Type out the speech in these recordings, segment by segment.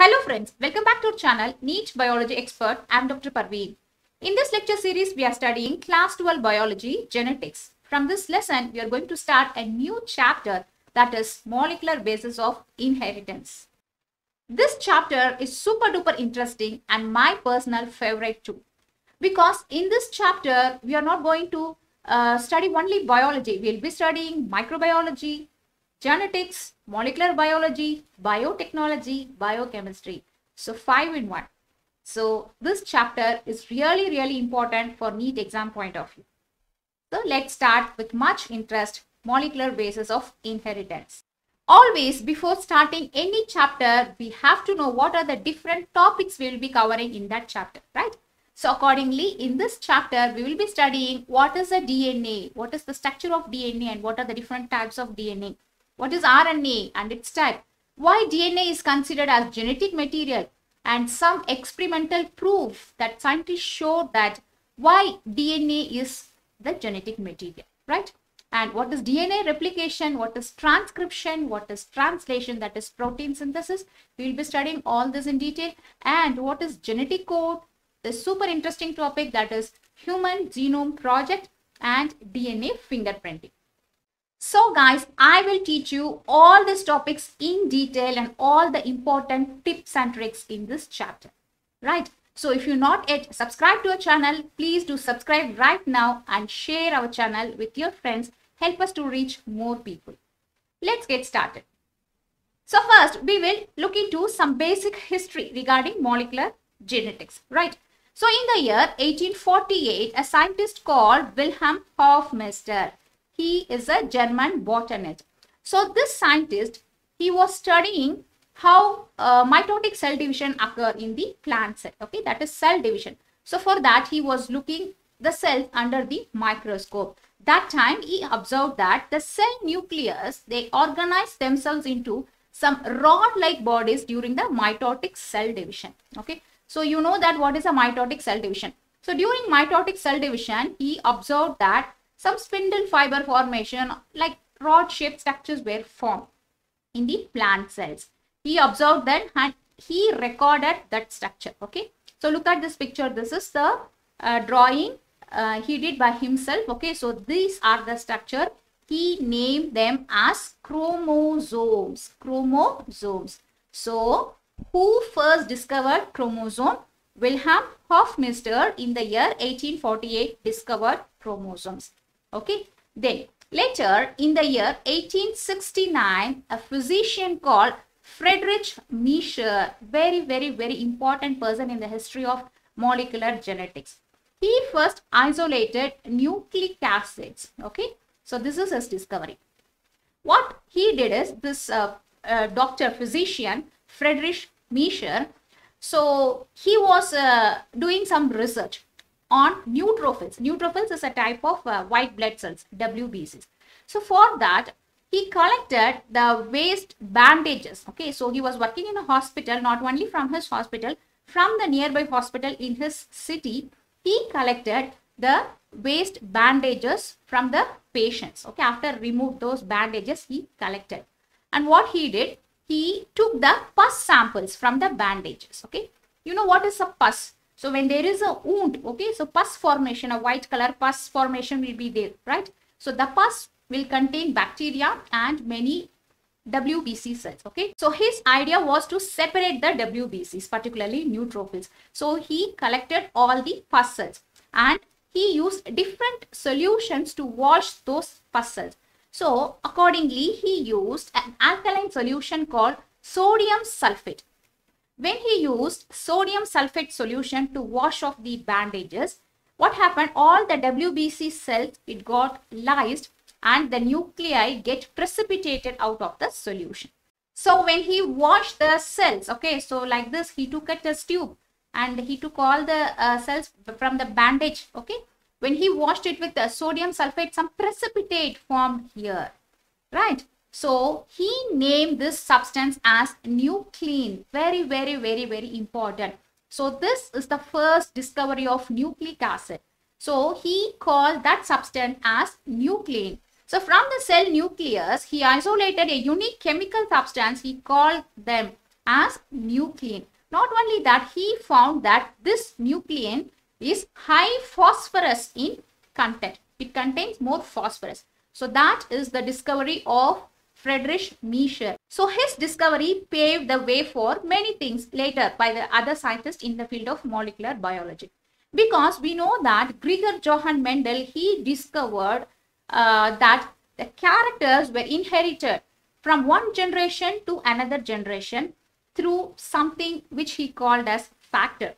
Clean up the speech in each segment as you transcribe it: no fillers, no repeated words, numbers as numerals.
Hello friends, welcome back to our channel NEET Biology Expert. I am Dr. Parveen. In this lecture series, we are studying Class 12 Biology Genetics. From this lesson, we are going to start a new chapter, that is Molecular Basis of Inheritance. This chapter is super duper interesting and my personal favorite too. Because in this chapter, we are not going to study only biology. We will be studying microbiology, genetics, molecular biology, biotechnology, biochemistry. So 5 in 1. So this chapter is really important for NEET exam point of view. So let's start with much interest, molecular basis of inheritance. Always before starting any chapter, we have to know what are the different topics we will be covering in that chapter, right? So accordingly, in this chapter, we will be studying what is a DNA, what is the structure of DNA and what are the different types of DNA. What is RNA and its type? Why DNA is considered as genetic material? And some experimental proof that scientists showed that why DNA is the genetic material, right? And what is DNA replication? What is transcription? What is translation? That is protein synthesis. We will be studying all this in detail. And what is genetic code? The super interesting topic, that is Human Genome Project and DNA fingerprinting. So guys, I will teach you all these topics in detail and all the important tips and tricks in this chapter, right? So if you're not yet subscribed to our channel, please do subscribe right now and share our channel with your friends. Help us to reach more people. Let's get started. So first, we will look into some basic history regarding molecular genetics, right? So in the year 1848, a scientist called Wilhelm Hofmeister, he is a German botanist. So this scientist, he was studying how mitotic cell division occur in the plant cell. Okay, that is cell division. So for that, he was looking the cells under the microscope. That time, he observed that the cell nucleus, they organize themselves into some rod-like bodies during the mitotic cell division. Okay, so you know that what is a mitotic cell division. So during mitotic cell division, he observed that some spindle fiber formation like rod-shaped structures were formed in the plant cells. He observed that and he recorded that structure. Okay, so look at this picture. This is the drawing he did by himself. Okay, so these are the structure. He named them as chromosomes. Chromosomes. So who first discovered chromosome? Wilhelm Hofmeister in the year 1848 discovered chromosomes. Okay, then later in the year 1869, a physician called Friedrich Miescher, very important person in the history of molecular genetics. He first isolated nucleic acids. Okay, so this is his discovery. What he did is this doctor physician Friedrich Miescher, so he was doing some research on neutrophils. Neutrophils is a type of white blood cells, WBCs. So for that, he collected the waste bandages. Okay, so he was working in a hospital, not only from his hospital, from the nearby hospital in his city, he collected the waste bandages from the patients. Okay, after removed those bandages, he collected. And what he did, he took the pus samples from the bandages. Okay, you know what is a pus? So when there is a wound, okay, so pus formation, a white color pus formation will be there, right? So the pus will contain bacteria and many WBC cells, okay. So his idea was to separate the WBCs, particularly neutrophils. So he collected all the pus cells and he used different solutions to wash those pus cells. So accordingly, he used an alkaline solution called sodium sulfate. When he used sodium sulfate solution to wash off the bandages, what happened? All the WBC cells, it got lysed and the nuclei get precipitated out of the solution. So when he washed the cells, okay, so like this, he took a test tube and he took all the cells from the bandage, okay. When he washed it with the sodium sulfate, some precipitate formed here, right? So he named this substance as nuclein. Very important. So this is the first discovery of nucleic acid. So he called that substance as nuclein. So from the cell nucleus, he isolated a unique chemical substance. He called them as nuclein. Not only that, he found that this nuclein is high phosphorus in content. It contains more phosphorus. So that is the discovery of Friedrich Miescher. So his discovery paved the way for many things later by the other scientists in the field of molecular biology. Because we know that Gregor Johann Mendel, he discovered that the characters were inherited from one generation to another generation through something which he called as factor.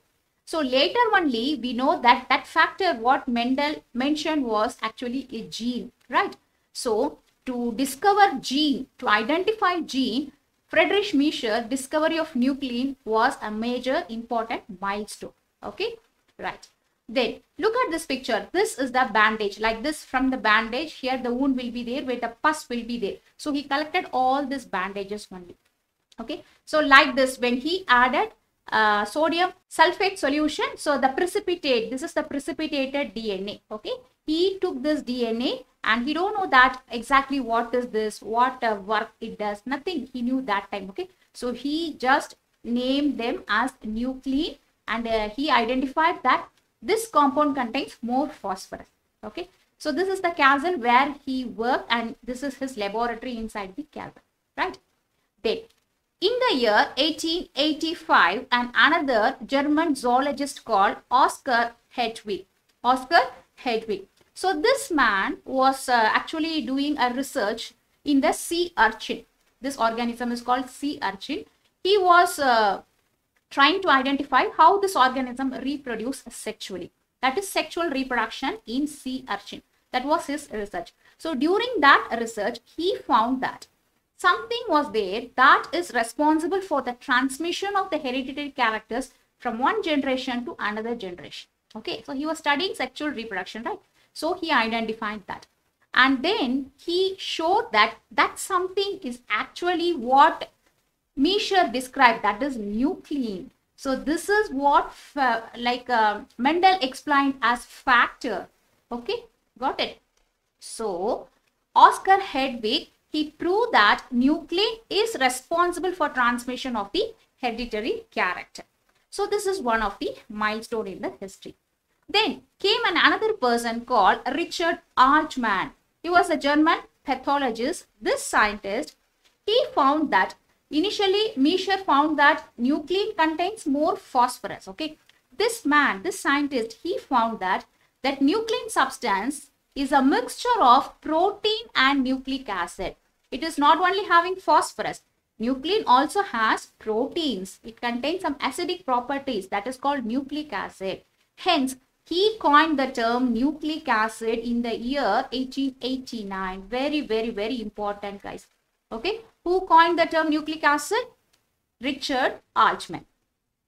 So later only we know that that factor what Mendel mentioned was actually a gene, right? So to discover gene, to identify gene, Friedrich Miescher discovery of nuclein was a major important milestone. Okay, right. Then look at this picture. This is the bandage. Like this, from the bandage, here the wound will be there, where the pus will be there. So he collected all these bandages only. Okay, so like this, when he added sodium sulfate solution, so the precipitate, this is the precipitated DNA. Okay, he took this DNA and he don't know that exactly what is this, what work it does, nothing he knew that time. Okay, so he just named them as nuclein, and he identified that this compound contains more phosphorus. Okay, so this is the castle where he worked, and this is his laboratory inside the castle, right? Then in the year 1885, and another German zoologist called Oscar Hedwig. Oscar Hedwig. So this man was actually doing a research in the sea urchin. This organism is called sea urchin. He was trying to identify how this organism reproduces sexually. That is sexual reproduction in sea urchin. That was his research. So during that research, he found that something was there that is responsible for the transmission of the hereditary characters from one generation to another generation. Okay, so he was studying sexual reproduction, right? So he identified that. And then he showed that that something is actually what Miescher described, that is nuclein. So this is what Mendel explained as factor. Okay, got it? So Oscar Hedwig, he proved that nuclein is responsible for transmission of the hereditary character. So this is one of the milestone in the history. Then came another person called Richard Altman. He was a German pathologist. This scientist, he found that initially Miescher found that nuclein contains more phosphorus. Okay, this man, this scientist, he found that nuclein substance is a mixture of protein and nucleic acid. It is not only having phosphorus. Nuclein also has proteins. It contains some acidic properties, that is called nucleic acid. Hence, he coined the term nucleic acid in the year 1889. Very, very, very important, guys. Okay, who coined the term nucleic acid? Richard Altman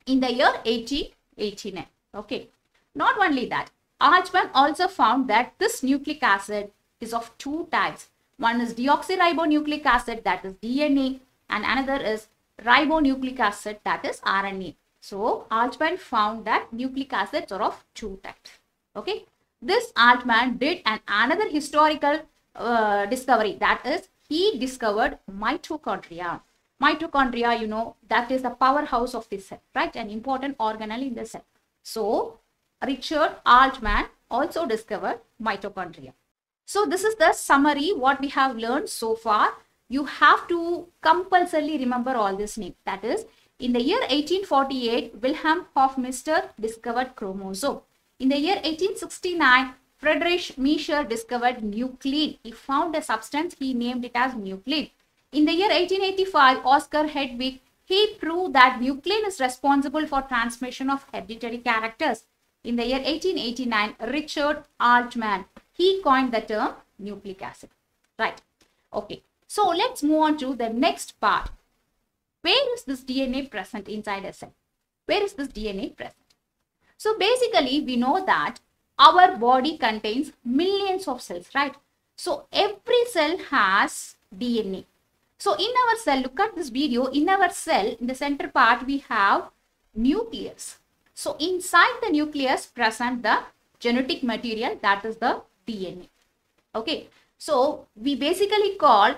in the year 1889. Okay, not only that, Altman also found that this nucleic acid is of two types. One is deoxyribonucleic acid, that is DNA, and another is ribonucleic acid, that is RNA. So Altman found that nucleic acids are of two types. Okay, this Altman did another historical discovery, that is he discovered mitochondria. Mitochondria, you know, that is the powerhouse of the cell, right? An important organelle in the cell. So Richard Altman also discovered mitochondria. So this is the summary what we have learned so far. You have to compulsorily remember all this name. That is, in the year 1848, Wilhelm Hofmeister discovered chromosome. In the year 1869, Friedrich Miescher discovered nuclein. He found a substance, he named it as nuclein. In the year 1885, Oscar Hedwig, he proved that nuclein is responsible for transmission of hereditary characters. In the year 1889, Richard Altman, he coined the term nucleic acid. Right. Okay. So let's move on to the next part. Where is this DNA present inside a cell? Where is this DNA present? So basically, we know that our body contains millions of cells, right? So every cell has DNA. So in our cell, look at this video, in our cell, in the center part, we have nucleus. So inside the nucleus present the genetic material, that is the DNA. Okay. So we basically call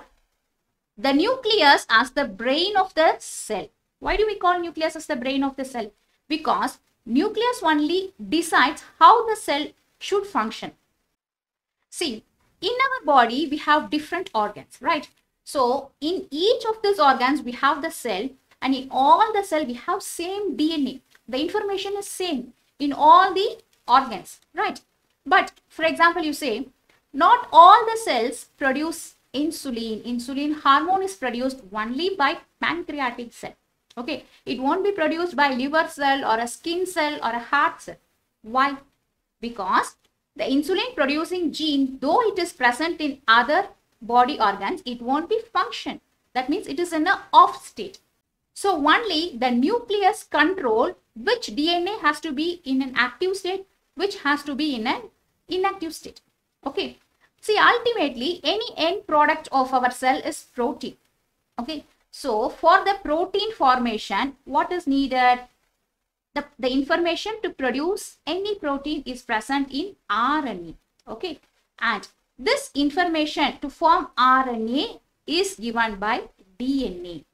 the nucleus as the brain of the cell. Why do we call nucleus as the brain of the cell? Because nucleus only decides how the cell should function. See, in our body, we have different organs, right? So, in each of these organs, we have the cell, and in all the cell, we have same DNA. The information is same in all the organs, right? But, for example, you say, not all the cells produce insulin. Insulin hormone is produced only by pancreatic cell. Okay, it won't be produced by liver cell or a skin cell or a heart cell. Why? Because the insulin producing gene, though it is present in other body organs, it won't be function. That means it is in an off state. So only the nucleus control which DNA has to be in an active state, which has to be in an inactive state. Okay. See, ultimately, any end product of our cell is protein. Okay. So for the protein formation, what is needed? The information to produce any protein is present in RNA. Okay. And this information to form RNA is given by DNA.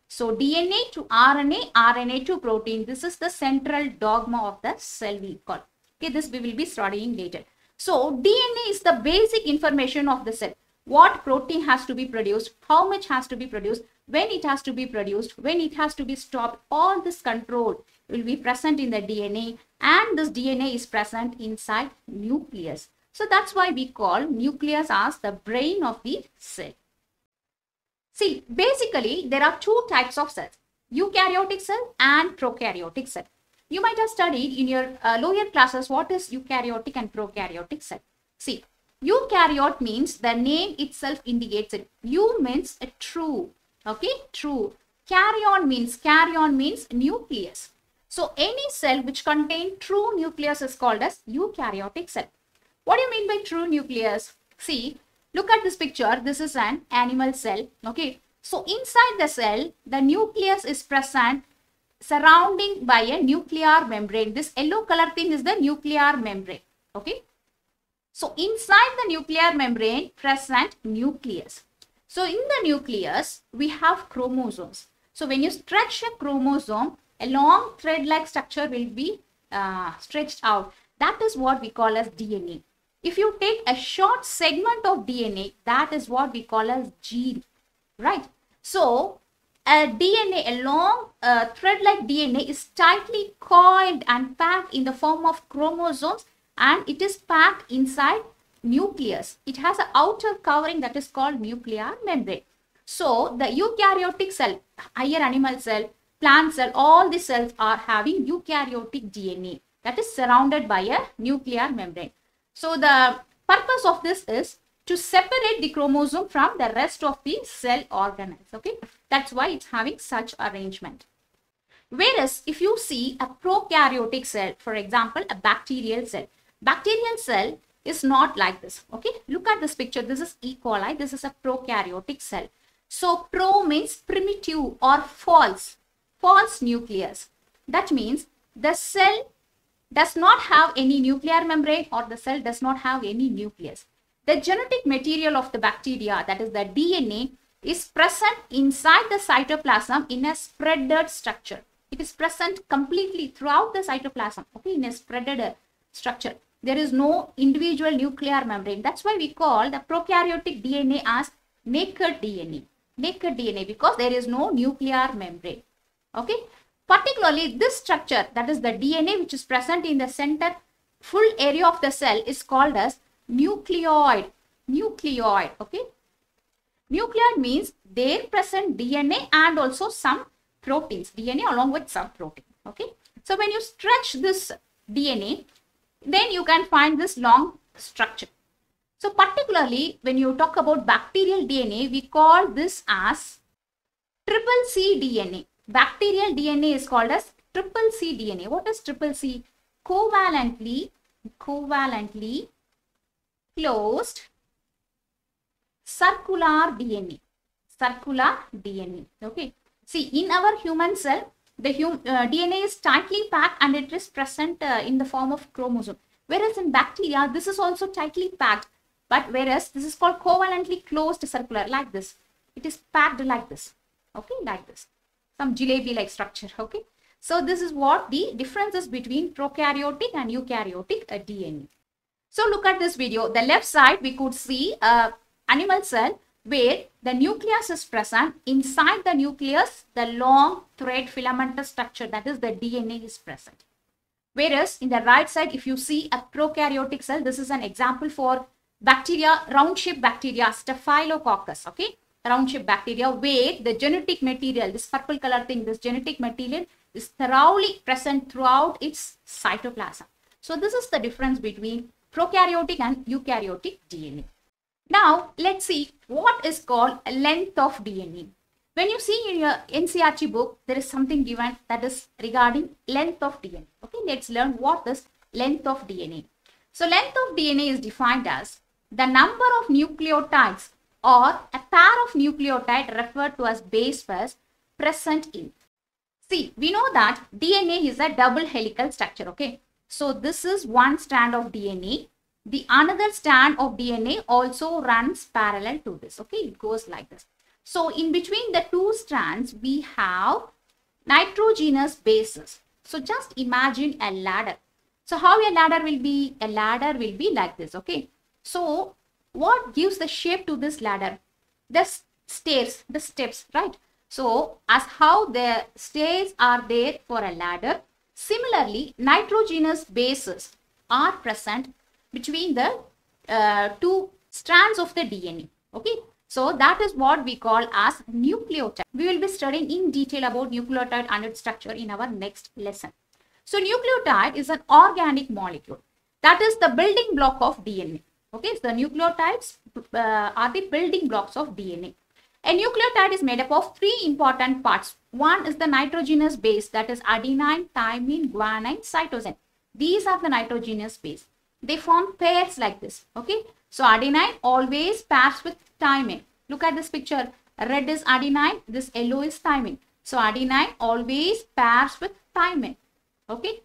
So DNA to RNA, RNA to protein. This is the central dogma of the cell we call. Okay, this we will be studying later. So DNA is the basic information of the cell. What protein has to be produced, how much has to be produced, when it has to be produced, when it has to be stopped, all this control will be present in the DNA, and this DNA is present inside nucleus. So that's why we call nucleus as the brain of the cell. See, basically there are two types of cells, eukaryotic cell and prokaryotic cell. You might have studied in your lower classes what is eukaryotic and prokaryotic cell. See, eukaryote means the name itself indicates it. Eu means a true. Okay, true. Karyon means nucleus. So any cell which contains true nucleus is called as eukaryotic cell. What do you mean by true nucleus? See, look at this picture. This is an animal cell. Okay, so inside the cell, the nucleus is present surrounding by a nuclear membrane. This yellow color thing is the nuclear membrane. Okay. So inside the nuclear membrane present nucleus. So in the nucleus we have chromosomes. So when you stretch a chromosome, a long thread-like structure will be stretched out. That is what we call as DNA. If you take a short segment of DNA, that is what we call as gene, right? So a DNA, a long thread-like DNA is tightly coiled and packed in the form of chromosomes, and it is packed inside nucleus. It has an outer covering that is called nuclear membrane. So the eukaryotic cell, higher animal cell, plant cell, all the cells are having eukaryotic DNA that is surrounded by a nuclear membrane. So the purpose of this is to separate the chromosome from the rest of the cell organelles. Okay, that's why it's having such arrangement. Whereas if you see a prokaryotic cell, for example, a bacterial cell is not like this. Okay, look at this picture. This is E. coli. This is a prokaryotic cell. So pro means primitive or false nucleus. That means the cell does not have any nuclear membrane, or the cell does not have any nucleus. The genetic material of the bacteria, that is the DNA, is present inside the cytoplasm in a spreaded structure. It is present completely throughout the cytoplasm, okay, in a spreaded structure. There is no individual nuclear membrane. That's why we call the prokaryotic DNA as naked DNA. Naked DNA, because there is no nuclear membrane. Okay. Particularly this structure, that is the DNA which is present in the center full area of the cell, is called as nucleoid. Nucleoid. Okay. Nucleoid means there present DNA and also some proteins. DNA along with some protein. Okay. So when you stretch this DNA, then you can find this long structure. So particularly when you talk about bacterial DNA, we call this as triple C DNA. Bacterial DNA is called as triple C DNA. What is triple C? Covalently closed circular DNA. Circular DNA. Okay. See, in our human cell, the DNA is tightly packed and it is present in the form of chromosome. Whereas in bacteria, this is also tightly packed. But whereas this is called covalently closed circular, like this. It is packed like this. Okay, like this. Some jalebi-like structure. Okay. So this is what the differences between prokaryotic and eukaryotic DNA. So look at this video. The left side, we could see a animal cell where the nucleus is present. Inside the nucleus, the long thread filamentous structure, that is the DNA, is present. Whereas in the right side, if you see a prokaryotic cell, this is an example for bacteria, round-shaped bacteria, Staphylococcus, okay? Round-shaped bacteria where the genetic material, this purple color thing, this genetic material is thoroughly present throughout its cytoplasm. So this is the difference between prokaryotic and eukaryotic DNA. Now, let's see what is called length of DNA. When you see in your NCERT book, there is something given that is regarding length of DNA. Okay, let's learn what is length of DNA. So, length of DNA is defined as the number of nucleotides or a pair of nucleotide referred to as base pairs present in. See, we know that DNA is a double helical structure, okay? So, this is one strand of DNA. The another strand of DNA also runs parallel to this, okay? It goes like this. So, in between the two strands, we have nitrogenous bases. So, just imagine a ladder. So, how a ladder will be? A ladder will be like this, okay? So, what gives the shape to this ladder? The stairs, the steps, right? So, as how the stairs are there for a ladder, similarly, nitrogenous bases are present between the two strands of the DNA, okay? So that is what we call as nucleotide. We will be studying in detail about nucleotide and its structure in our next lesson. So nucleotide is an organic molecule. That is the building block of DNA. Okay, so the nucleotides are the building blocks of DNA. A nucleotide is made up of three important parts. One is the nitrogenous base, that is adenine, thymine, guanine, cytosine. These are the nitrogenous base. They form pairs like this. Okay, so adenine always pairs with thymine. Look at this picture. Red is adenine, this yellow is thymine. So adenine always pairs with thymine. Okay.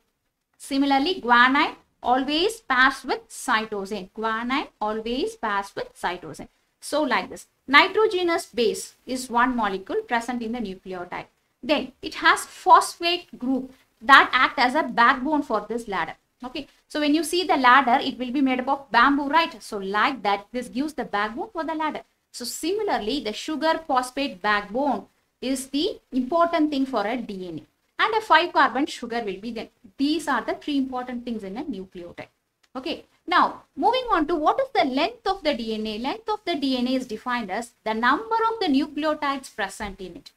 Similarly, guanine always pairs with cytosine. Guanine always pairs with cytosine. So like this. Nitrogenous base is one molecule present in the nucleotide. Then it has phosphate group that act as a backbone for this ladder. Okay, so when you see the ladder, it will be made up of bamboo, right? So like that, this gives the backbone for the ladder. So similarly, the sugar phosphate backbone is the important thing for a DNA. And a 5-carbon sugar will be there. These are the three important things in a nucleotide. Okay, now moving on to what is the length of the DNA. Length of the DNA is defined as the number of the nucleotides present in it.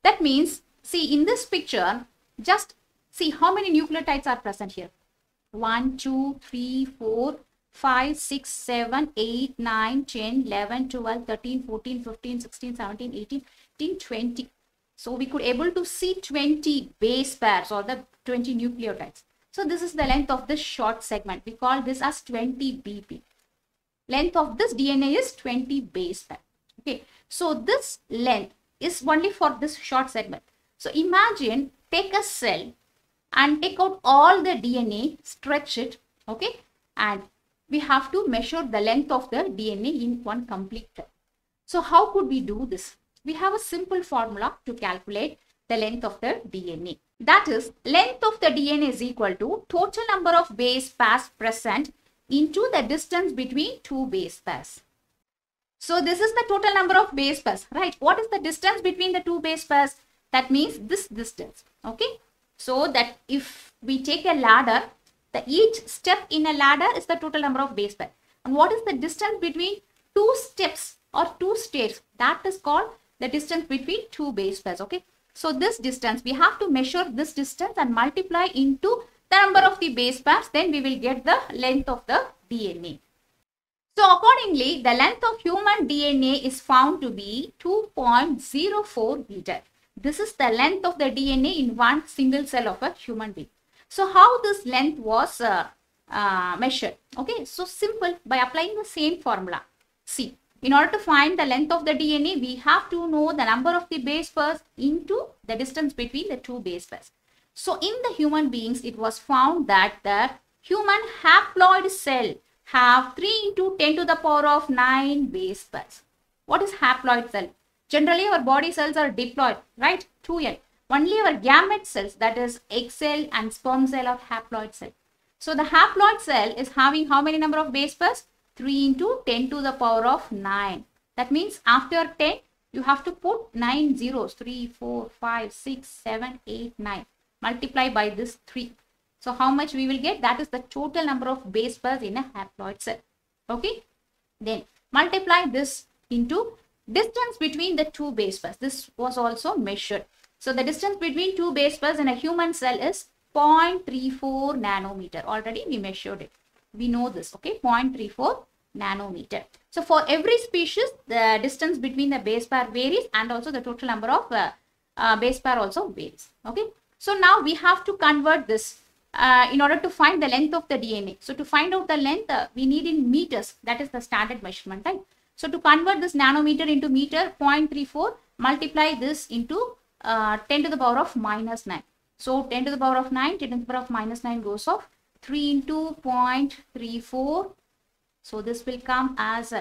That means, see in this picture, just see how many nucleotides are present here. 1, 2, 3, 4, 5, 6, 7, 8, 9, 10, 11, 12, 13, 14, 15, 16, 17, 18, 19, 20. So we could able to see 20 base pairs or the 20 nucleotides. So this is the length of this short segment. We call this as 20 BP. Length of this DNA is 20 base pair. Okay. So this length is only for this short segment. So imagine take a cell and take out all the DNA, stretch it, okay, and we have to measure the length of the DNA in one complete time. So how could we do this? We have a simple formula to calculate the length of the DNA. That is, length of the DNA is equal to total number of base pairs present into the distance between two base pairs. So this is the total number of base pairs, right? What is the distance between the two base pairs? That means this distance, okay? So that if we take a ladder, each step in a ladder is the total number of base pairs. And what is the distance between two steps or two stairs? That is called the distance between two base pairs, okay? So this distance, we have to measure this distance and multiply into the number of the base pairs. Then we will get the length of the DNA. So accordingly, the length of human DNA is found to be 2.04 meter. This is the length of the DNA in one single cell of a human being. So how this length was measured? Okay, so simple, by applying the same formula. See, in order to find the length of the DNA, we have to know the number of the base pairs into the distance between the two base pairs. So in the human beings, it was found that the human haploid cell have 3 into 10 to the power of 9 base pairs. What is haploid cell? Generally, our body cells are diploid, right? 2N. Only our gamete cells, that is egg cell and sperm cell, are haploid cell. So the haploid cell is having how many number of base pairs? 3 into 10 to the power of 9. That means after 10, you have to put 9 zeros. 3, 4, 5, 6, 7, 8, 9. Multiply by this 3. So how much we will get? That is the total number of base pairs in a haploid cell. Okay. Then multiply this into distance between the two base pairs. This was also measured. So the distance between two base pairs in a human cell is 0.34 nanometer. Already we measured it. We know this. Okay. 0.34 nanometer. So for every species, the distance between the base pair varies, and also the total number of base pair also varies. Okay. So now we have to convert this in order to find the length of the DNA. So to find out the length, we need in meters. That is the standard measurement, right? So to convert this nanometer into meter, 0.34, multiply this into 10 to the power of minus 9. So 10 to the power of 9, 10 to the power of minus 9 goes off. 3 into 0.34. So this will come as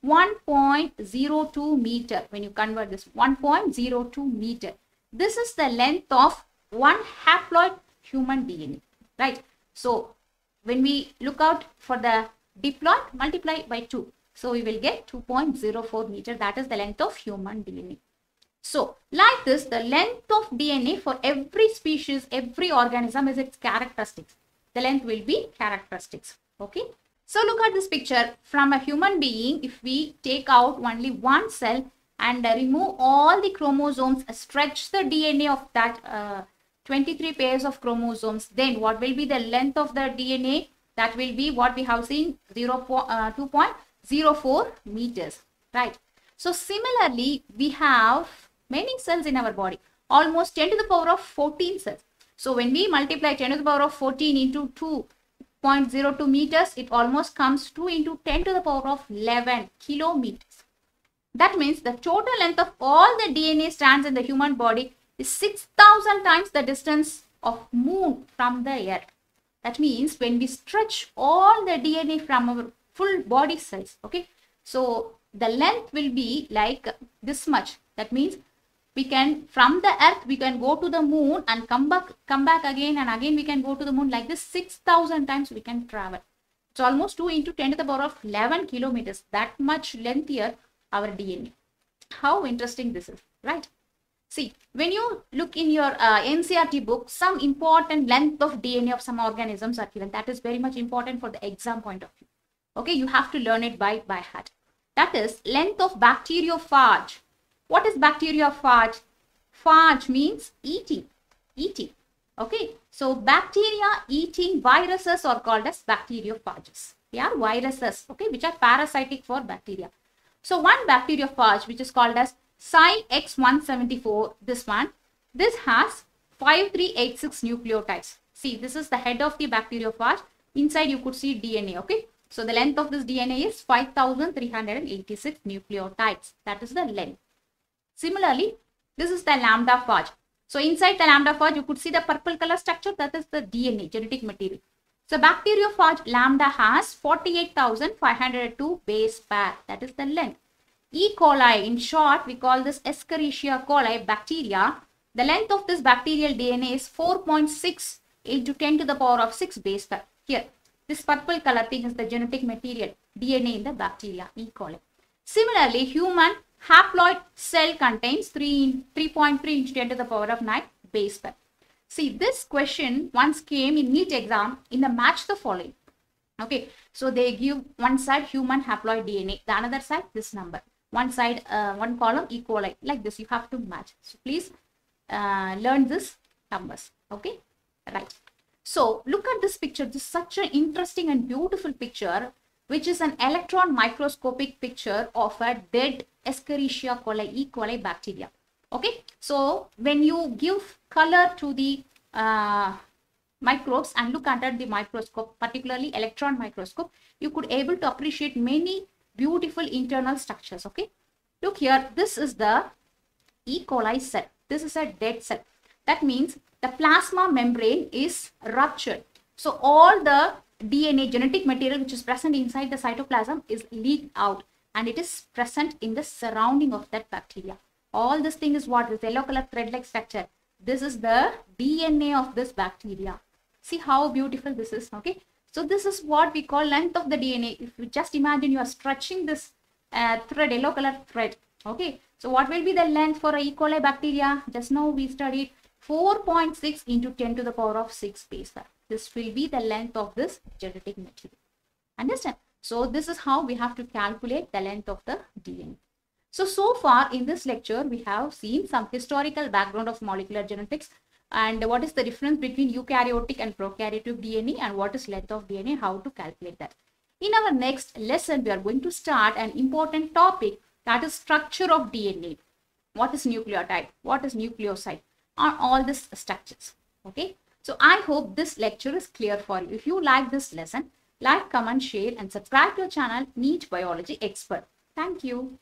1.02 meter. When you convert this, 1.02 meter. This is the length of one haploid human DNA. Right. So when we look out for the diploid, multiply by 2. So we will get 2.04 meter. That is the length of human DNA. So like this, the length of DNA for every species, every organism is its characteristics. The length will be characteristics. Okay. So look at this picture. From a human being, if we take out only one cell and remove all the chromosomes, stretch the DNA of that 23 pairs of chromosomes, then what will be the length of the DNA? That will be what we have seen, 2.04 meters, right? So similarly, we have many cells in our body, almost 10 to the power of 14 cells. So when we multiply 10 to the power of 14 into 2.02 meters, it almost comes 2 into 10 to the power of 11 kilometers. That means the total length of all the DNA strands in the human body is 6,000 times the distance of moon from the earth. That means when we stretch all the DNA from our full body cells, okay, so the length will be like this much. That means we can, from the earth, we can go to the moon and come back again, and again we can go to the moon. Like this, 6,000 times we can travel. It's almost 2 into 10 to the power of 11 kilometers. That much lengthier our DNA. How interesting this is, right? See, when you look in your NCERT book, some important length of DNA of some organisms are given. That is very much important for the exam point of view. Okay, you have to learn it by heart. That is length of bacteriophage. What is bacteriophage? Phage means eating. Okay, so bacteria eating viruses are called as bacteriophages. They are viruses, okay, which are parasitic for bacteria. So one bacteriophage, which is called as Cyx174, this has 5386 nucleotides. See, this is the head of the bacteriophage. Inside you could see DNA, okay. So the length of this DNA is 5386 nucleotides. That is the length. Similarly, this is the lambda phage. So inside the lambda phage, you could see the purple color structure. That is the DNA, genetic material. So bacteriophage lambda has 48,502 base pair. That is the length. E. coli, in short, we call this Escherichia coli bacteria. The length of this bacterial DNA is 4.6 into 10 to the power of 6 base pair. Here, this purple color thing is the genetic material, DNA in the bacteria, E. coli. Similarly, human haploid cell contains 3.3 into 10 to the power of 9 base pair. See, this question once came in NEET exam in the match the following. Okay, so they give one side human haploid DNA, the another side this number. One side, one column E. coli, like this. You have to match. So please learn this numbers. Okay, right. So look at this picture. This is such an interesting and beautiful picture, which is an electron microscopic picture of a dead Escherichia coli, E. coli bacteria. Okay, so when you give color to the microbes and look under the microscope, particularly electron microscope, you could able to appreciate many beautiful internal structures. Okay, look here, this is the E. coli cell. This is a dead cell. That means the plasma membrane is ruptured. So all the DNA, genetic material which is present inside the cytoplasm is leaked out, and it is present in the surrounding of that bacteria. All this thing is what? This yellow color thread-like structure. This is the DNA of this bacteria. See how beautiful this is, okay? So this is what we call length of the DNA. If you just imagine you are stretching this thread, yellow color thread, okay? So what will be the length for a E. coli bacteria? Just now we studied 4.6 into 10 to the power of 6 base. This will be the length of this genetic material. Understand? So this is how we have to calculate the length of the DNA. So far in this lecture, we have seen some historical background of molecular genetics and what is the difference between eukaryotic and prokaryotic DNA and what is length of DNA, how to calculate that. In our next lesson, we are going to start an important topic, that is structure of DNA. What is nucleotide? What is nucleoside? Are all these structures. Okay. So I hope this lecture is clear for you. If you like this lesson, like, comment, share and subscribe to our channel NEET Biology Expert. Thank you.